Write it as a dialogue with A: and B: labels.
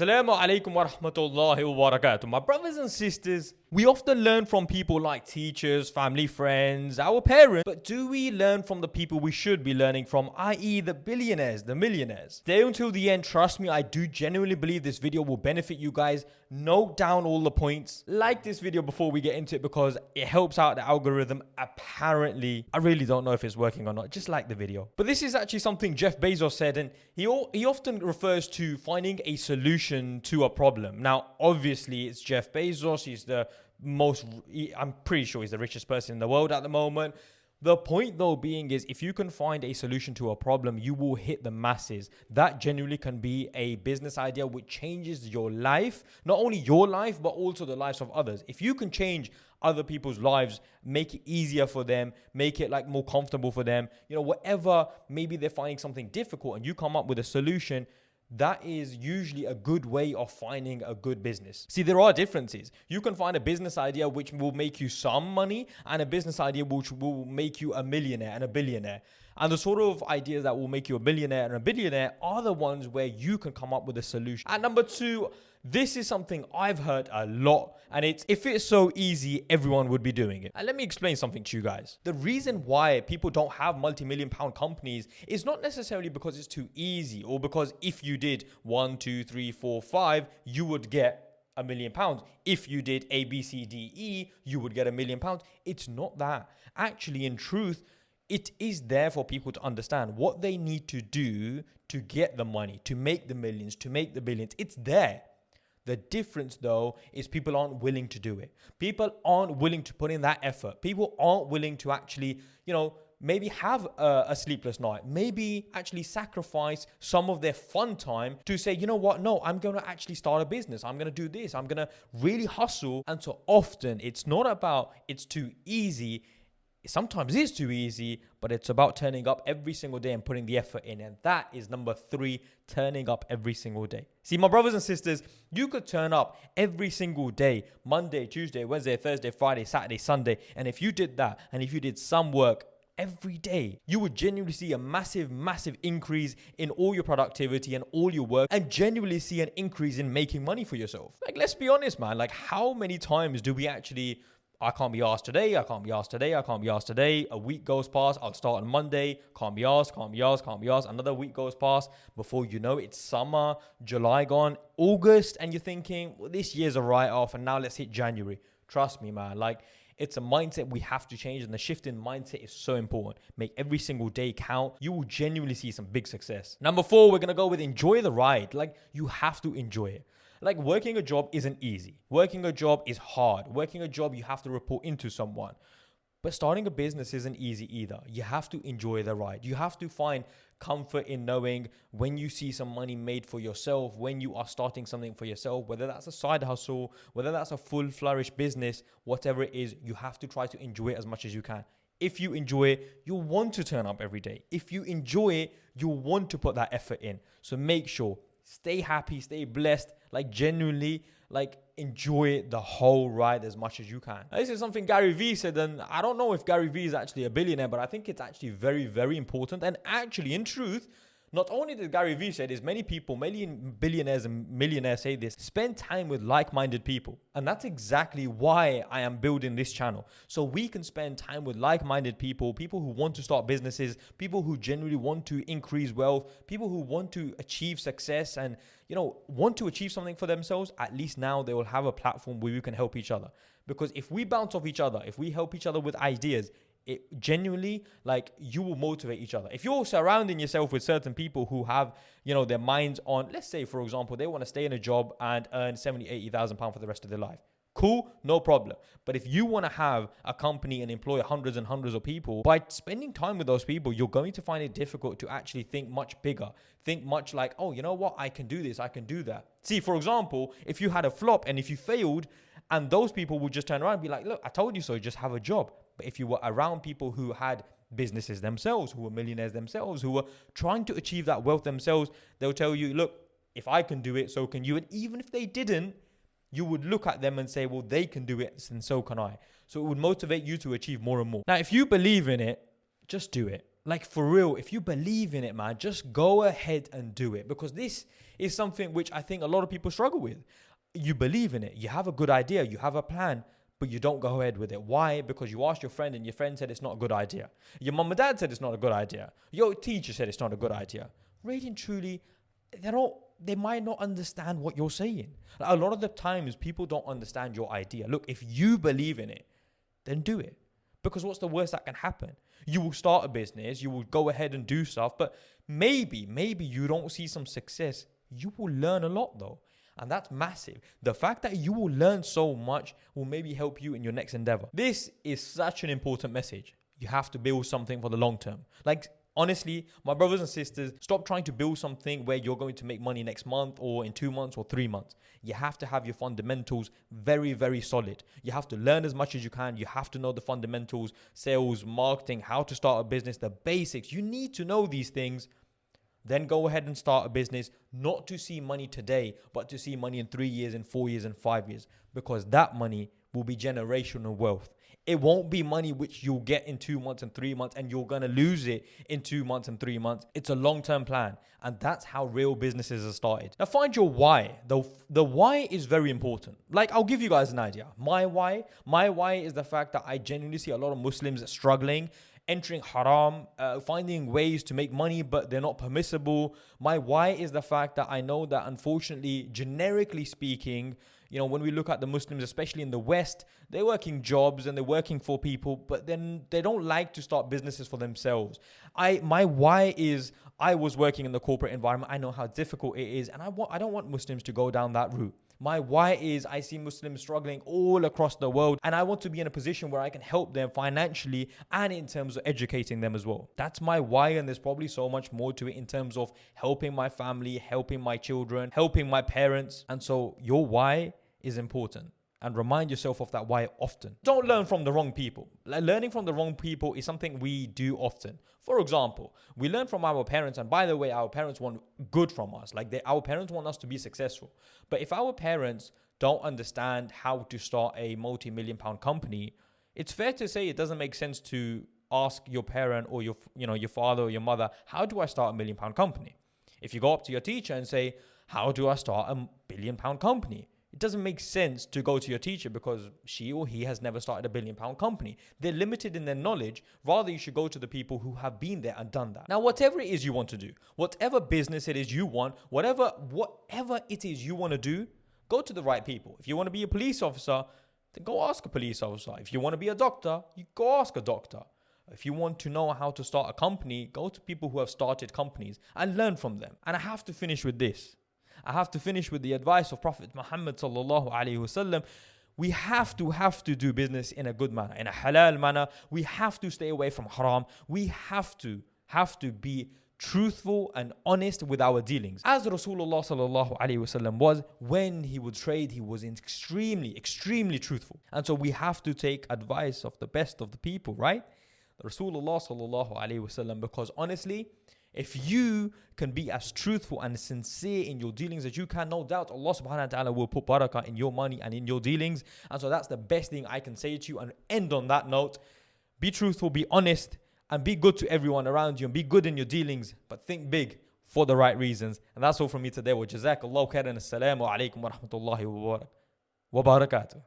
A: Assalamu alaikum wa rahmatullahi wa barakatuh. My brothers and sisters, we often learn from people like teachers, family, friends, our parents, but do we learn from the people we should be learning from, i.e. the billionaires, the millionaires? Stay until the end. Trust me, I do genuinely believe this video will benefit you guys. Note down all the points. Like this video before we get into it because it helps out the algorithm. Apparently, I really don't know if it's working or not. Just like the video. But this is actually something Jeff Bezos said, and he often refers to finding a solution to a problem. Now, obviously, it's Jeff Bezos. He's the I'm pretty sure he's the richest person in the world at the moment. The point though being is, if you can find a solution to a problem, you will hit the masses. That genuinely can be a business idea which changes your life, not only your life, but also the lives of others. If you can change other people's lives, make it easier for them, make it like more comfortable for them, whatever, maybe they're finding something difficult and you come up with a solution, that is usually a good way of finding a good business. See, there are differences. You can find a business idea which will make you some money and a business idea which will make you a millionaire and a billionaire. And the sort of ideas that will make you a billionaire and a billionaire are the ones where you can come up with a solution. And number two, this is something I've heard a lot, and it's, if it's so easy, everyone would be doing it. And let me explain something to you guys. The reason why people don't have multi-million pound companies is not necessarily because it's too easy or because if you did 1, 2, 3, 4, 5, you would get £1 million. If you did A, B, C, D, E, you would get £1 million. It's not that. Actually, in truth, it is there for people to understand what they need to do to get the money, to make the millions, to make the billions. It's there. The difference, though, is people aren't willing to do it. People aren't willing to put in that effort. People aren't willing to actually, maybe have a sleepless night. Maybe actually sacrifice some of their fun time to say, you know what? No, I'm going to actually start a business. I'm going to do this. I'm going to really hustle. And so often it's not about it's too easy. Sometimes it is too easy, but it's about turning up every single day and putting the effort in. And that is number 3, turning up every single day. See, my brothers and sisters, you could turn up every single day, Monday, Tuesday, Wednesday, Thursday, Friday, Saturday, Sunday. And if you did that, and if you did some work every day, you would genuinely see a massive, massive increase in all your productivity and all your work, and genuinely see an increase in making money for yourself. Like, let's be honest, man. Like, how many times do we actually... I can't be asked today. I can't be asked today. I can't be asked today. A week goes past. I'll start on Monday. Can't be asked. Can't be asked. Can't be asked. Another week goes past. Before you know it, it's summer, July gone, August, and you're thinking, well, this year's a write-off, and now let's hit January. Trust me, man. Like, it's a mindset we have to change, and the shift in mindset is so important. Make every single day count. You will genuinely see some big success. Number 4, we're going to go with enjoy the ride. Like, you have to enjoy it. Like, working a job isn't easy. Working a job is hard. Working a job, you have to report into someone. But starting a business isn't easy either. You have to enjoy the ride. You have to find comfort in knowing when you see some money made for yourself, when you are starting something for yourself, whether that's a side hustle, whether that's a full flourished business, whatever it is, you have to try to enjoy it as much as you can. If you enjoy it, you'll want to turn up every day. If you enjoy it, you'll want to put that effort in. So make sure, stay happy, stay blessed, like genuinely, like enjoy the whole ride as much as you can. Now, this is something Gary Vee said, and I don't know if Gary Vee is actually a billionaire, but I think it's actually very, very important. And actually, in truth, not only did Gary Vee say this, many people, many billionaires and millionaires say this, spend time with like-minded people. And that's exactly why I am building this channel. So we can spend time with like-minded people, people who want to start businesses, people who genuinely want to increase wealth, people who want to achieve success and, want to achieve something for themselves. At least now they will have a platform where we can help each other. Because if we bounce off each other, if we help each other with ideas, it genuinely, like, you will motivate each other. If you're surrounding yourself with certain people who have, their minds on, let's say, for example, they want to stay in a job and earn 70, 80,000 pounds for the rest of their life. Cool, no problem. But if you want to have a company and employ hundreds and hundreds of people, by spending time with those people, you're going to find it difficult to actually think much bigger. Think much like, oh, you know what? I can do this. I can do that. See, for example, if you had a flop and if you failed, and those people would just turn around and be like, look, I told you so, just have a job. But if you were around people who had businesses themselves, who were millionaires themselves, who were trying to achieve that wealth themselves, they'll tell you, look, if I can do it, so can you. And even if they didn't, you would look at them and say, well, they can do it, and so can I. So it would motivate you to achieve more and more. Now, if you believe in it, just do it. Like for real, if you believe in it, man, just go ahead and do it. Because this is something which I think a lot of people struggle with. You believe in it, you have a good idea, you have a plan, but you don't go ahead with it. Why? Because you asked your friend and your friend said it's not a good idea. Your mum and dad said it's not a good idea. Your teacher said it's not a good idea. Really and truly, they might not understand what you're saying. Like a lot of the times, people don't understand your idea. Look, if you believe in it, then do it. Because what's the worst that can happen? You will start a business, you will go ahead and do stuff, but maybe you don't see some success. You will learn a lot though. And that's massive. The fact that you will learn so much will maybe help you in your next endeavor. This is such an important message. You have to build something for the long term. Like, honestly, my brothers and sisters, stop trying to build something where you're going to make money next month or in 2 months or 3 months. You have to have your fundamentals very, very solid. You have to learn as much as you can. You have to know the fundamentals, sales, marketing, how to start a business, the basics. You need to know these things. Then go ahead and start a business, not to see money today, but to see money in 3 years, in 4 years, and 5 years, because that money will be generational wealth. It won't be money which you'll get in 2 months and 3 months and you're going to lose it in 2 months and 3 months. It's a long-term plan. And that's how real businesses are started. Now find your why. The why is very important. Like, I'll give you guys an idea. My why is the fact that I genuinely see a lot of Muslims struggling, entering haram, finding ways to make money, but they're not permissible. My why is the fact that I know that, unfortunately, generically speaking, when we look at the Muslims, especially in the West, they're working jobs and they're working for people, but then they don't like to start businesses for themselves. My why is, I was working in the corporate environment. I know how difficult it is, and I don't want Muslims to go down that route. My why is, I see Muslims struggling all across the world, and I want to be in a position where I can help them financially and in terms of educating them as well. That's my why, and there's probably so much more to it in terms of helping my family, helping my children, helping my parents. And so your why is important. And remind yourself of that why often. Don't learn from the wrong people. Learning from the wrong people is something we do often. For example, we learn from our parents, and by the way, our parents want good from us. Our parents want us to be successful. But if our parents don't understand how to start a multi-million pound company, it's fair to say it doesn't make sense to ask your parent or your father or your mother, how do I start a £1 million company? If you go up to your teacher and say, how do I start a £1 billion company? It doesn't make sense to go to your teacher because she or he has never started a £1 billion company. They're limited in their knowledge. Rather, you should go to the people who have been there and done that. Now, whatever it is you want to do, whatever business it is you want, whatever it is you want to do, go to the right people. If you want to be a police officer, then go ask a police officer. If you want to be a doctor, you go ask a doctor. If you want to know how to start a company, go to people who have started companies and learn from them. And I have to finish with this. I have to finish with the advice of Prophet Muhammad sallallahu alaihi wasallam. We have to do business in a good manner, in a halal manner. We have to stay away from haram. We have to be truthful and honest with our dealings. As Rasulullah sallallahu alaihi wasallam was, when he would trade, he was extremely truthful. And so we have to take advice of the best of the people, right? Rasulullah sallallahu alaihi wasallam, because honestly, if you can be as truthful and sincere in your dealings as you can, no doubt Allah subhanahu wa ta'ala will put barakah in your money and in your dealings. And so that's the best thing I can say to you. And end on that note, be truthful, be honest, and be good to everyone around you, and be good in your dealings, but think big for the right reasons. And that's all from me today. Wa jazakallahu khairan. Assalamu alaikum wa rahmatullahi wa barakatuh.